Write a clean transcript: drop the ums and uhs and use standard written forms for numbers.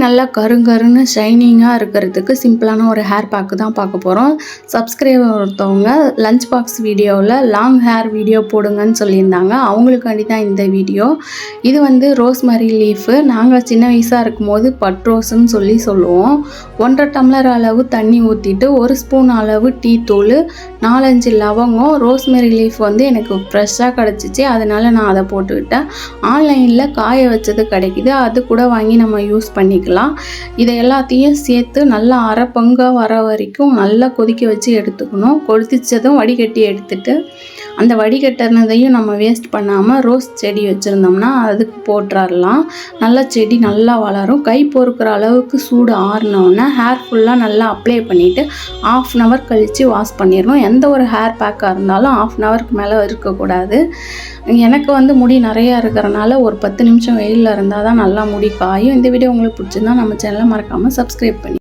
நல்லா கருங்கருன்னு ஷைனிங்காக இருக்கிறதுக்கு சிம்பிளான ஒரு ஹேர் பேக்கு தான் பார்க்க போகிறோம். சப்ஸ்கிரைபர் ஒருத்தவங்க லஞ்ச் பாக்ஸ் வீடியோவில் லாங் ஹேர் வீடியோ போடுங்கன்னு சொல்லியிருந்தாங்க. அவங்களுக்காண்டி தான் இந்த வீடியோ. இது வந்து ரோஸ்மரி லீஃபு. நாங்கள் சின்ன வயசாக இருக்கும்போது பட் ரோஸ்ன்னு சொல்லுவோம். 1.5 டம்ளர் அளவு தண்ணி ஊற்றிட்டு 1 ஸ்பூன் அளவு டீ தூள், 4-5 லவங்கம். ரோஸ்மரி லீஃப் வந்து எனக்கு ஃப்ரெஷ்ஷாக கிடச்சிச்சு, அதனால நான் அதை போட்டுக்கிட்டேன். ஆன்லைனில் காய வச்சது கிடைக்குது, அது கூட வாங்கி நம்ம யூஸ் பண்ணிக்கலாம். இதை எல்லாத்தையும் சேர்த்து நல்லா அரை பங்கா வர வரைக்கும் நல்லா கொதிக்க வச்சு எடுத்துக்கணும். கொதிச்சதும் வடிகட்டி எடுத்துட்டு அந்த வடிகட்டினதையும் நம்ம வேஸ்ட் பண்ணாமல் ரோஸ் செடி வச்சுருந்தோம்னா அதுக்கு போட்டுறலாம். நல்லா செடி நல்லா வளரும். கை பொறுக்கிற அளவுக்கு சூடு ஆறினோன்னா ஹேர் ஃபுல்லாக நல்லா அப்ளை பண்ணிவிட்டு 1/2 அன் ஹவர் கழித்து வாஷ் பண்ணிடணும். எந்த ஒரு ஹேர் பேக்காக இருந்தாலும் 1/2 அன் ஹவருக்கு மேலே இருக்கக்கூடாது. எனக்கு வந்து முடி நிறையா இருக்கிறனால ஒரு 10 நிமிஷம் வெயிலில் இருந்தால் தான் நல்லா முடி காயும். இந்த வீடியோ உங்களுக்கு பிடிச்சிருந்தா நம்ம சேனலை மறக்காமல் சப்ஸ்கிரைப் பண்ணி